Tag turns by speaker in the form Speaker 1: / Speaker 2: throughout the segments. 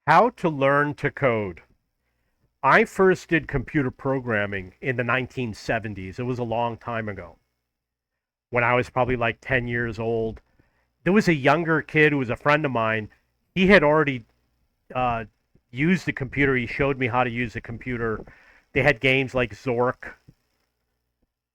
Speaker 1: How to learn to code. I first did computer programming in the 1970s. It was a long time ago when I was probably like 10 years old. There was a younger kid who was a friend of mine. He had already uh, used the computer. He showed me how to use the computer. They had games like Zork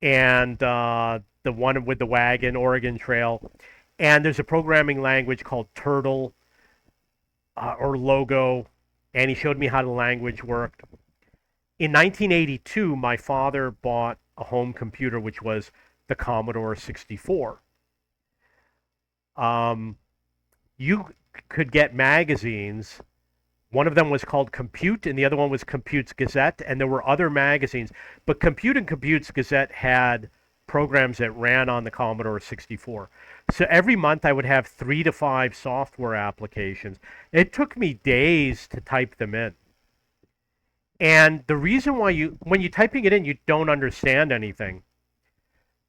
Speaker 1: and the one with the wagon, Oregon Trail. And there's a programming language called Turtle or Logo. And he showed me how the language worked. In 1982, my father bought a home computer, which was the Commodore 64. Um, you could get magazines. One of them was called Compute, and the other one was Compute's Gazette, and there were other magazines. But Compute and Compute's Gazette had programs that ran on the Commodore 64. So every month I would have 3 to 5 software applications. It took me days to type them in. And the reason why when you're typing it in, you don't understand anything.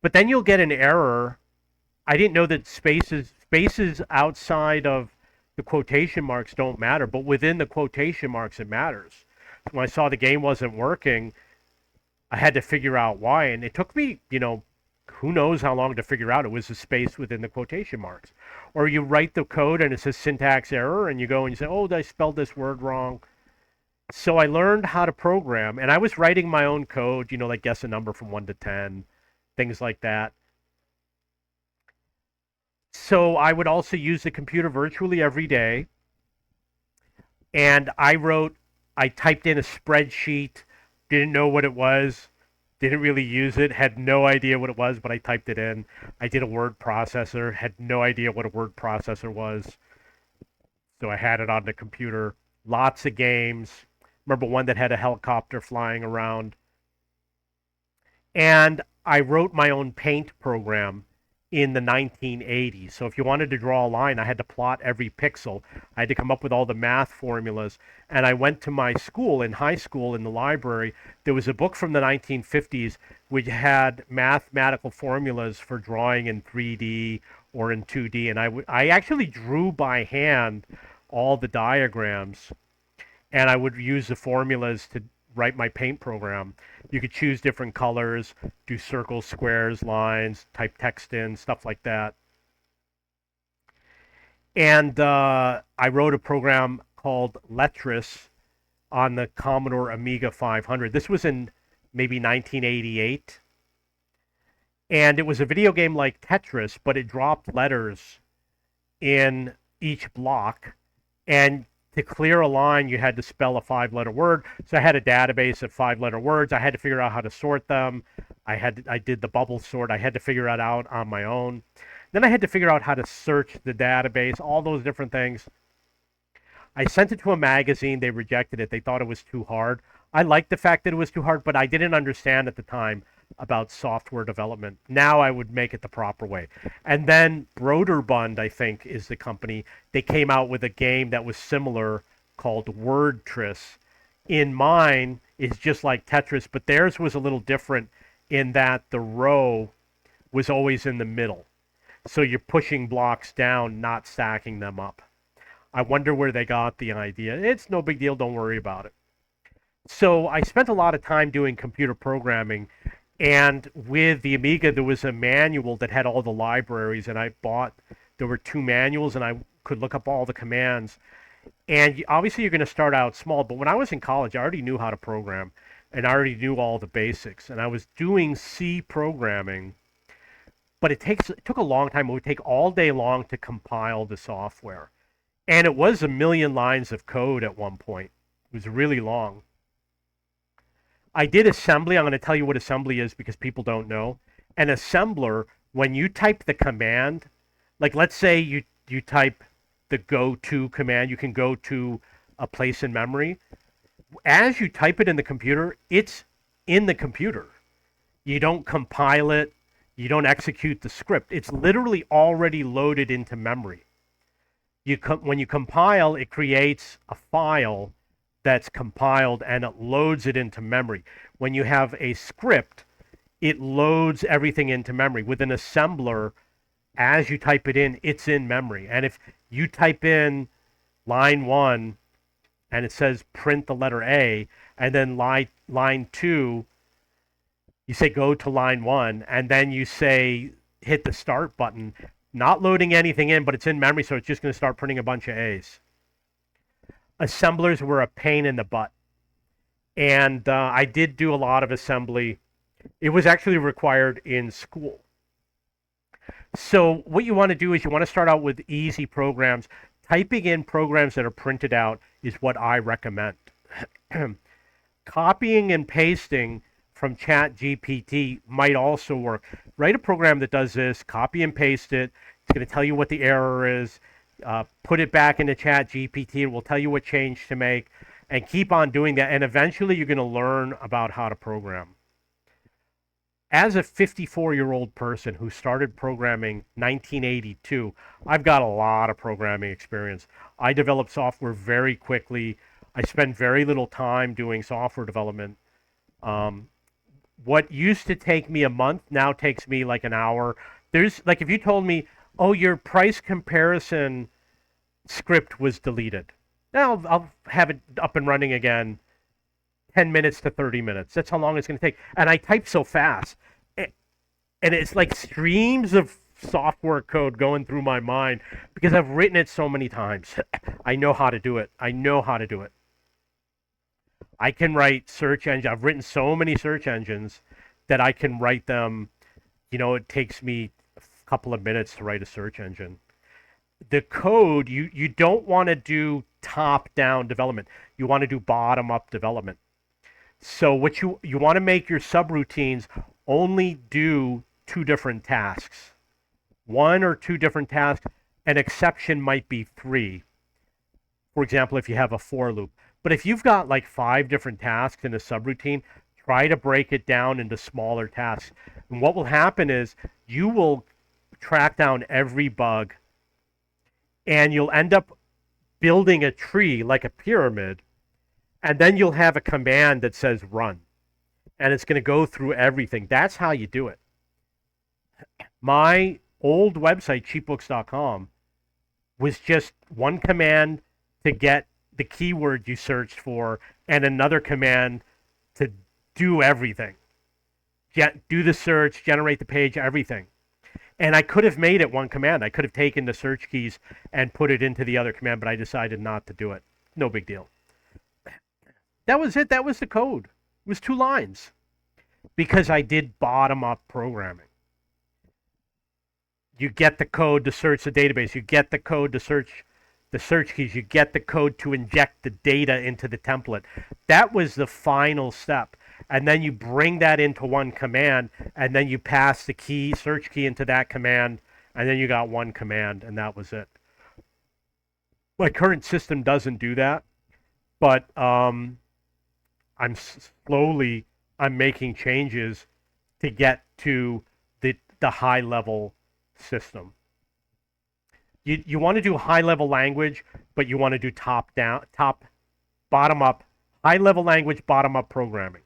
Speaker 1: But then you'll get an error. I didn't know that spaces outside of the quotation marks don't matter, but within the quotation marks it matters. When I saw the game wasn't working, I had to figure out why, and it took me, who knows how long to figure out it was the space within the quotation marks. Or you write the code and it says syntax error, and you go and you say, "Oh, I spelled this word wrong." So I learned how to program, and I was writing my own code, like guess a number from 1 to 10, things like that. So I would also use the computer virtually every day, and I typed in a spreadsheet, didn't know what it was, didn't really use it, had no idea what it was, but I typed it in. I did a word processor, had no idea what a word processor was, so I had it on the computer. Lots of games. Remember one that had a helicopter flying around. And I wrote my own paint program in the 1980s. So if you wanted to draw a line, I had to plot every pixel. I had to come up with all the math formulas. And I went to my school, in high school, in the library. There was a book from the 1950s which had mathematical formulas for drawing in 3D or in 2D. And I actually drew by hand all the diagrams, and I would use the formulas to write my paint program. You could choose different colors, do circles, squares, lines, type text in, stuff like that. And I wrote a program called Lettress on the Commodore Amiga 500. This was in maybe 1988. And it was a video game like Tetris, but it dropped letters in each block. And to clear a line, you had to spell a 5 letter word. So I had a database of 5 letter words. I had to figure out how to sort them. I did the bubble sort. I had to figure it out on my own. Then I had to figure out how to search the database, all those different things. I sent it to a magazine. They rejected it. They thought it was too hard. I liked the fact that it was too hard, but I didn't understand at the time about software development. Now I would make it the proper way. And then Broderbund, I think, is the company. They came out with a game that was similar called Wordtris. In mine, it's just like Tetris, but theirs was a little different in that the row was always in the middle. So you're pushing blocks down, not stacking them up. I wonder where they got the idea. It's no big deal. Don't worry about it. So I spent a lot of time doing computer programming, and with the Amiga, there was a manual that had all the libraries, and there were 2 manuals, and I could look up all the commands. And obviously, you're going to start out small, but when I was in college, I already knew how to program, and I already knew all the basics, and I was doing C programming, but it took a long time. It would take all day long to compile the software, and it was a million lines of code at one point. It was really long. I did assembly. I'm going to tell you what assembly is because people don't know. An assembler, when you type the command, like let's say you type the go to command, you can go to a place in memory. As you type it in the computer, it's in the computer. You don't compile it, you don't execute the script. It's literally already loaded into memory. When you compile, it creates a file that's compiled and it loads it into memory. When you have a script, it loads everything into memory. With an assembler, as you type it in, it's in memory. And if you type in line 1 and it says print the letter A, and then line 2, you say go to line 1, and then you say hit the start button, not loading anything in, but it's in memory, so it's just going to start printing a bunch of A's. Assemblers were a pain in the butt, and I did do a lot of assembly. It was actually required in school. So what you want to do is you want to start out with easy programs. Typing in programs that are printed out is what I recommend. Copying and pasting from ChatGPT might also work. Write a program that does this, copy and paste it. It's going to tell you what the error is. Put it back into ChatGPT. It will tell you what change to make, and keep on doing that. And eventually you're going to learn about how to program. As a 54-year-old person who started programming 1982, I've got a lot of programming experience. I developed software very quickly. I spend very little time doing software development. What used to take me a month now takes me like an hour. There's like, if you told me, oh, your price comparison script was deleted, now I'll have it up and running again 10 minutes to 30 minutes. That's how long it's going to take. And I type so fast. And it's like streams of software code going through my mind because I've written it so many times. I know how to do it. I know how to do it. I can write search engines. I've written so many search engines that I can write them. It takes me a couple of minutes to write a search engine. The code, you don't want to do top-down development. You want to do bottom-up development. So what you want to make your subroutines only do 2 different tasks. 1 or 2 different tasks. An exception might be 3. For example, if you have a for loop. But if you've got like 5 different tasks in a subroutine, try to break it down into smaller tasks. And what will happen is you will track down every bug, and you'll end up building a tree like a pyramid. And then you'll have a command that says run. And it's going to go through everything. That's how you do it. My old website, cheapbooks.com, was just one command to get the keyword you searched for and another command to do everything. Do the search, generate the page, everything. And I could have made it one command. I could have taken the search keys and put it into the other command, but I decided not to do it. No big deal. That was it. That was the code. It was 2 lines because I did bottom-up programming. You get the code to search the database. You get the code to search the search keys. You get the code to inject the data into the template. That was the final step. And then you bring that into one command, and then you pass the search key into that command, and then you got one command, and that was it. My current system doesn't do that, but I'm making changes to get to the high level system. You want to do high level language, but you want to do bottom up, high level language, bottom up programming.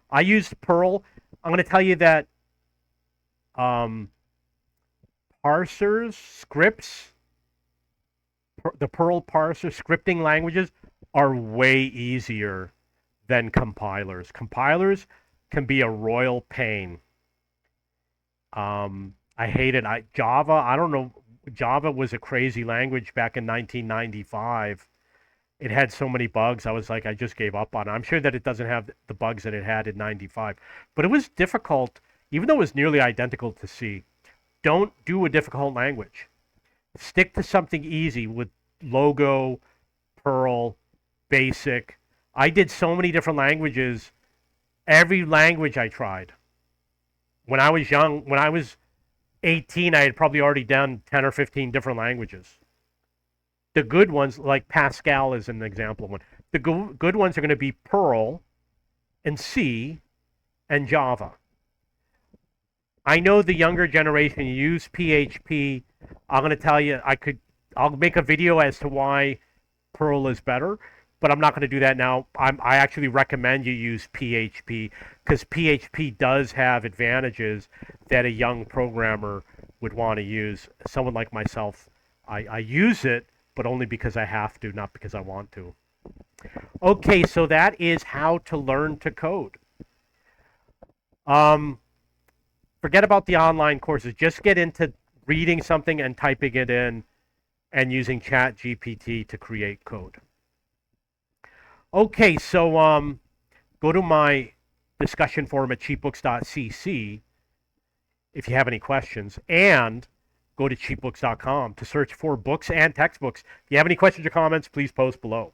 Speaker 1: I used Perl. I'm going to tell you that parsers, scripts, the Perl parser, scripting languages are way easier than compilers. Compilers can be a royal pain. I hate it. Java, I don't know. Java was a crazy language back in 1995. It had so many bugs. I was like, I just gave up on it. I'm sure that it doesn't have the bugs that it had in 95. But it was difficult, even though it was nearly identical to C. Don't do a difficult language. Stick to something easy with Logo, Perl, Basic. I did so many different languages. Every language I tried. When I was young, when I was 18, I had probably already done 10 or 15 different languages. The good ones, like Pascal is an example of one. The good ones are going to be Perl and C and Java. I know the younger generation use PHP. I'm going to tell you, I'll make a video as to why Perl is better, but I'm not going to do that now. I actually recommend you use PHP because PHP does have advantages that a young programmer would want to use. Someone like myself, I use it, but only because I have to, not because I want to. Okay, so that is how to learn to code. Um, Forget about the online courses. Just get into reading something and typing it in and using Chat GPT to create code. Okay, so go to my discussion forum at cheapbooks.cc if you have any questions, and go to cheapbooks.com to search for books and textbooks. If you have any questions or comments, please post below.